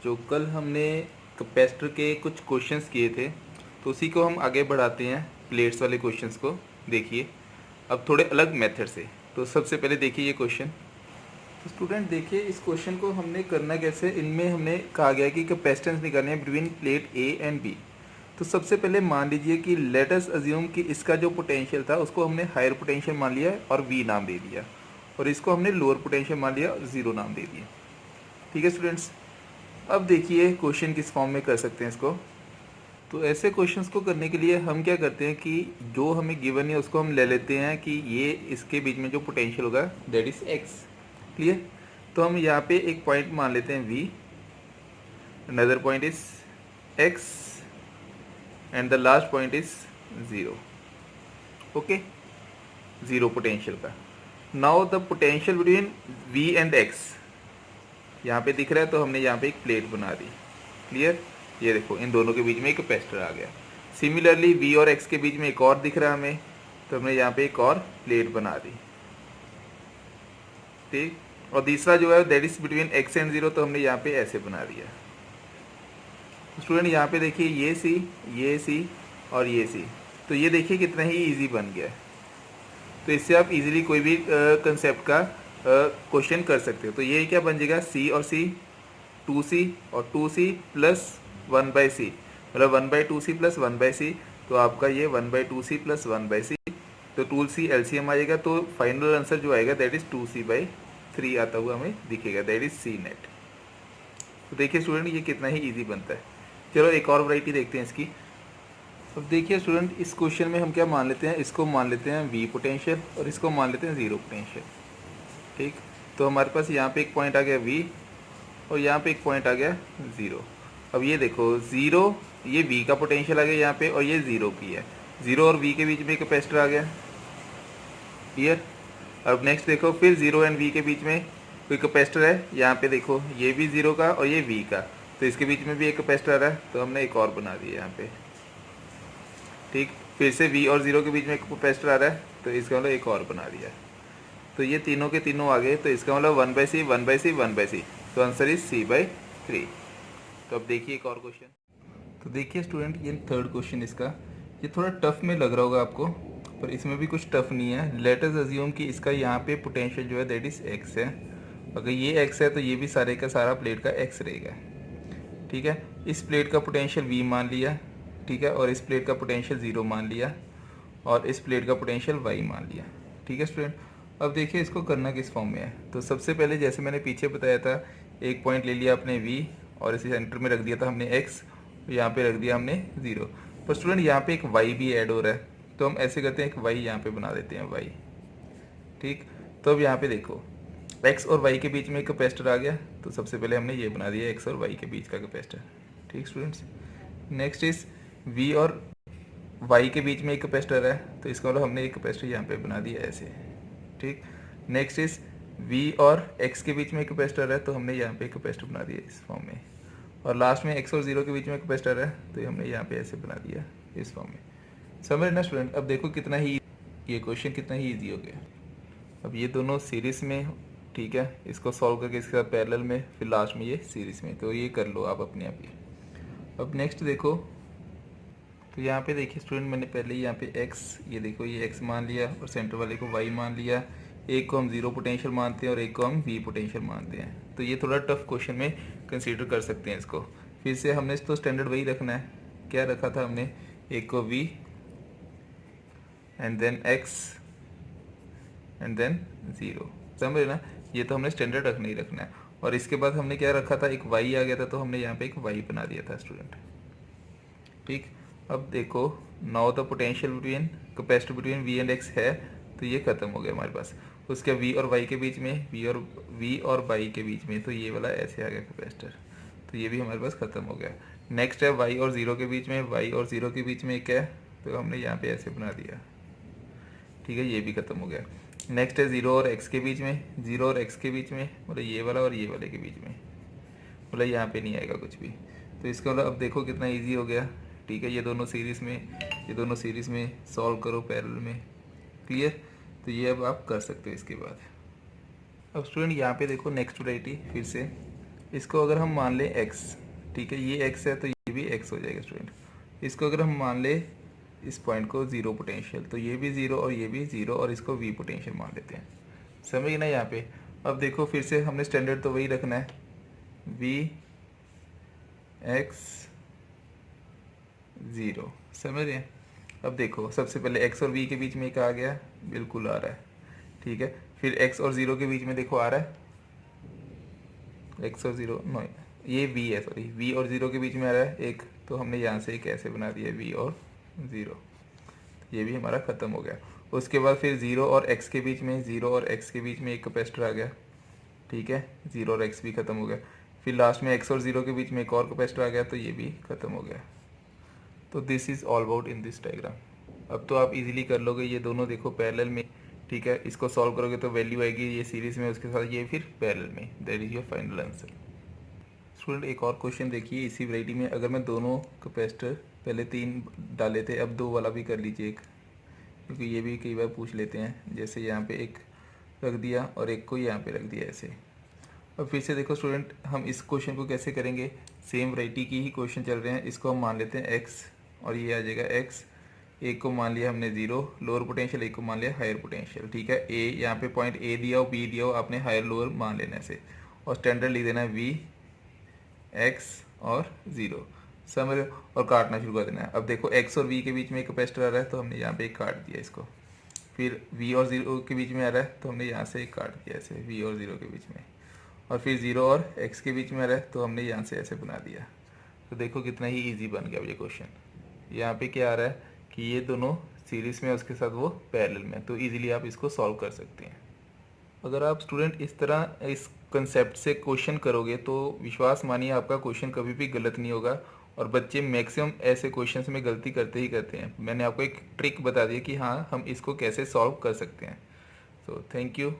जो कल हमने कैपेसिटर के कुछ क्वेश्चंस किए थे, तो उसी को हम आगे बढ़ाते हैं प्लेट्स वाले क्वेश्चंस को। देखिए अब थोड़े अलग मेथड से। तो सबसे पहले देखिए ये क्वेश्चन। तो स्टूडेंट देखिए इस क्वेश्चन को हमने करना कैसे, इनमें हमने कहा गया कि कैपेसिटेंस निकालनी है between plate A and B. तो सबसे पहले मान लीजिए कि लेट अस अज्यूम कि इसका जो पोटेंशियल था उसको हमने हायर पोटेंशियल मान लिया और वी नाम दे दिया, और इसको हमने लोअर पोटेंशियल मान लिया और ज़ीरो नाम दे दिया। ठीक है स्टूडेंट्स, अब देखिए क्वेश्चन किस फॉर्म में कर सकते हैं इसको। तो ऐसे क्वेश्चंस को करने के लिए हम क्या करते हैं कि जो हमें गिवन है उसको हम ले लेते हैं कि ये इसके बीच में जो पोटेंशियल होगा दैट इज़ एक्स। क्लियर। तो हम यहाँ पे एक पॉइंट मान लेते हैं V, another point is X and the last point is zero. Okay, zero potential का। Now the potential between V and X यहाँ पे दिख रहा है, तो हमने यहाँ पे एक प्लेट बना दी। क्लियर। ये देखो इन दोनों के बीच में एक कैपेसिटर आ गया। सिमिलरली वी और एक्स के बीच में एक और दिख रहा है हमें, तो हमने यहाँ पे एक और प्लेट बना दी। ठीक। और तीसरा जो है that is between x and zero, तो हमने यहाँ पे ऐसे बना दिया। स्टूडेंट यहाँ पे देखिए ये सी और ये सी, तो ये देखिए कितना ही ईजी बन गया है। तो इससे आप इजीली कोई भी कंसेप्ट का क्वेश्चन कर सकते हो। तो ये क्या बन जाएगा, सी और सी, 2c और 2c प्लस 1/c, मतलब 1/2c प्लस 1/c। तो आपका ये 1/2c प्लस 1/c, तो 2c एलसीएम आ जाएगा। तो फाइनल आंसर जो आएगा दैट इज 2c/3 आता हुआ हमें दिखेगा, दैट इज सी नेट। तो देखिए स्टूडेंट ये कितना ही ईजी बनता है। चलो एक और वैरायटी देखते हैं इसकी। अब देखिए स्टूडेंट इस क्वेश्चन में हम क्या मान लेते हैं, इसको मान लेते हैं वी पोटेंशियल और इसको मान लेते हैं ज़ीरो पोटेंशियल। ठीक। तो हमारे पास यहाँ पे एक पॉइंट आ गया वी और यहाँ पे एक पॉइंट आ गया ज़ीरो। अब ये देखो ज़ीरो, ये वी का पोटेंशियल आ गया यहाँ पे और ये ज़ीरो की है। ज़ीरो और वी के बीच में कैपेसिटर आ गया। क्लियर। अब नेक्स्ट देखो फिर ज़ीरो एंड वी के बीच में कोई कैपेसिटर है, यहाँ पे देखो ये भी ज़ीरो का और ये वी का, तो इसके बीच में भी एक कैपेसिटर आ रहा है, तो हमने एक और बना दिया यहाँ पे। ठीक। फिर से वी और ज़ीरो के बीच में एक कैपेसिटर आ रहा है, तो इसका मतलब एक और बना दिया। तो ये तीनों के तीनों आ गए, तो इसका मतलब 1/c 1/c 1/c, तो आंसर इज c/3। तो अब देखिए एक और क्वेश्चन। तो देखिए स्टूडेंट ये थर्ड क्वेश्चन इसका, ये थोड़ा टफ में लग रहा होगा आपको, पर इसमें भी कुछ टफ नहीं है। लेट अस अज्यूम कि इसका यहाँ पे पोटेंशियल जो है दैट इज एक्स है। अगर ये एक्स है तो ये भी सारे का सारा प्लेट का एक्स रहेगा। ठीक है। इस प्लेट का पोटेंशियल वी मान लिया, ठीक है, और इस प्लेट का पोटेंशियल ज़ीरो मान लिया, और इस प्लेट का पोटेंशियल वाई मान लिया। ठीक है स्टूडेंट। अब देखिए इसको करना किस फॉर्म में है। तो सबसे पहले जैसे मैंने पीछे बताया था, एक पॉइंट ले लिया आपने वी और इसे सेंटर में रख दिया था हमने एक्स, यहाँ पे रख दिया हमने ज़ीरो। पर स्टूडेंट यहाँ पे एक वाई भी ऐड हो रहा है, तो हम ऐसे करते हैं एक वाई यहाँ पे बना देते हैं वाई। ठीक। तो अब यहाँ पे देखो एक्स और वाई के बीच में एक कैपेसिटर आ गया, तो सबसे पहले हमने ये बना दिया एक्स और वाई के बीच का कैपेसिटर। ठीक स्टूडेंट्स। नेक्स्ट इज वी और वाई के बीच में एक कैपेसिटर है, तो इसका मतलब हमने एक कैपेसिटर यहाँ पे बना दिया ऐसे। ठीक। नेक्स्ट इज वी और एक्स के बीच में एक कैपेसिटर है, तो हमने यहाँ पे एक कैपेसिटर बना दिया इस फॉर्म में। और लास्ट में एक्स और ज़ीरो के बीच में कैपेसिटर है, तो हमने यहाँ पे ऐसे बना दिया इस फॉर्म में। समझ ना स्टूडेंट। अब देखो कितना ही ये क्वेश्चन कितना ही ईजी हो गया। अब ये दोनों सीरीज़ में, ठीक है, इसको सॉल्व करके इसके साथ पैरेलल में, फिर लास्ट में ये सीरीज़ में, तो ये कर लो आप अपने आप ही। अब नेक्स्ट देखो, तो यहाँ पे देखिए स्टूडेंट मैंने पहले ही यहाँ पे x, ये देखो ये x मान लिया और सेंटर वाले को y मान लिया। एक को हम ज़ीरो पोटेंशियल मानते हैं और एक को हम v पोटेंशियल मानते हैं। तो ये थोड़ा टफ क्वेश्चन में कंसीडर कर सकते हैं इसको। फिर से हमने तो स्टैंडर्ड वही रखना है। क्या रखा था हमने, एक को v and then x and then zero. समझ ना, ये तो हमने स्टैंडर्ड रखना ही रखना है। और इसके बाद हमने क्या रखा था, एक y आ गया था, तो हमने यहाँ पे एक y बना दिया था स्टूडेंट। ठीक। अब देखो now the potential between capacitor between V and X है, तो ये खत्म हो गया हमारे पास। उसके वी और वाई के बीच में, वी और वाई के बीच में, तो ये वाला ऐसे आ गया कैपेसिटर, तो ये भी हमारे पास खत्म हो गया। नेक्स्ट है वाई और ज़ीरो के बीच में, वाई और ज़ीरो के बीच में एक है, तो हमने यहाँ पे ऐसे बना दिया। ठीक है, ये भी खत्म हो गया। नेक्स्ट है ज़ीरो और एक्स के बीच में, ज़ीरो और एक्स के बीच में, मतलब ये वाला और ये वाले के बीच में, मतलब यहाँ पे नहीं आएगा कुछ भी। तो इसका मतलब अब देखो कितना इजी हो गया। ठीक है, ये दोनों सीरीज़ में सॉल्व करो पैरेलल में। क्लियर। तो ये अब आप कर सकते हो इसके बाद। अब स्टूडेंट यहाँ पे देखो नेक्स्ट वैरायटी फिर से। इसको अगर हम मान लें x, ठीक है, ये x है तो ये भी x हो जाएगा स्टूडेंट। इसको अगर हम मान ले इस पॉइंट को ज़ीरो पोटेंशियल, तो ये भी ज़ीरो और ये भी ज़ीरो, और इसको v पोटेंशियल मान लेते हैं। समझ ना यहाँ पे। अब देखो फिर से हमने स्टैंडर्ड तो वही रखना है, v x 0। समझ रहे हैं। अब देखो सबसे पहले x और v के बीच में एक आ गया, बिल्कुल आ रहा है, ठीक है। फिर x और 0 के बीच में देखो आ रहा है, x और 0 नो, ये v है, सॉरी, v और 0 के बीच में आ रहा है एक, तो हमने यहाँ से एक ऐसे बना दिया v और 0, ये भी हमारा ख़त्म हो गया। उसके बाद फिर 0 और x के बीच में, 0 और x के बीच में एक कैपेसिटर आ गया, ठीक है, 0 और x भी ख़त्म हो गया। फिर लास्ट में x और 0 के बीच में एक और कैपेसिटर आ गया, तो ये भी ख़त्म हो गया। तो this is all about in this diagram. अब तो आप इजीली कर लोगे, ये दोनों देखो पैरेलल में, ठीक है। इसको सॉल्व करोगे तो वैल्यू आएगी ये सीरीज़ में, उसके साथ ये फिर पैरेलल में। That is your final answer. Student एक और क्वेश्चन देखिए इसी वैरायटी में। अगर मैं दोनों कैपेसिटर पहले 3 डाले थे, अब 2 वाला भी कर लीजिए एक, क्योंकि ये भी कई बार पूछ लेते हैं। जैसे यहाँ पे एक रख दिया और एक को यहाँ पे रख दिया ऐसे। अब फिर से देखो स्टूडेंट, हम इस क्वेश्चन को कैसे करेंगे, सेम वैरायटी की ही क्वेश्चन चल रहे हैं। इसको हम मान लेते हैं x, और ये आ जाएगा x। एक को मान लिया हमने 0 लोअर पोटेंशियल, एक को मान लिया हायर पोटेंशियल, ठीक है। ए यहाँ पे पॉइंट ए दिया हो, बी दिया हो, आपने हायर लोअर मान लेना है ऐसे, और स्टैंडर्ड लिख देना है v x और 0। समझ रहे हो, और काटना शुरू कर देना है। अब देखो x और v के बीच में एक कैपेसिटर आ रहा है, तो हमने यहाँ पे एक काट दिया इसको। फिर v और 0 के बीच में आ रहा है, तो हमने यहाँ से एक काट दिया ऐसे, v और 0 के बीच में। और फिर 0 और x के बीच में आ रहा है, तो हमने यहाँ से ऐसे बना दिया। तो देखो कितना ही इजी बन गया ये क्वेश्चन। यहाँ पे क्या आ रहा है कि ये दोनों सीरीज़ में, उसके साथ वो पैरेलल में, तो इजीली आप इसको सॉल्व कर सकते हैं। अगर आप स्टूडेंट इस तरह इस कंसेप्ट से क्वेश्चन करोगे तो विश्वास मानिए आपका क्वेश्चन कभी भी गलत नहीं होगा। और बच्चे मैक्सिमम ऐसे क्वेश्चंस में गलती करते ही करते हैं। मैंने आपको एक ट्रिक बता दी कि हाँ हम इसको कैसे सॉल्व कर सकते हैं। So thank you.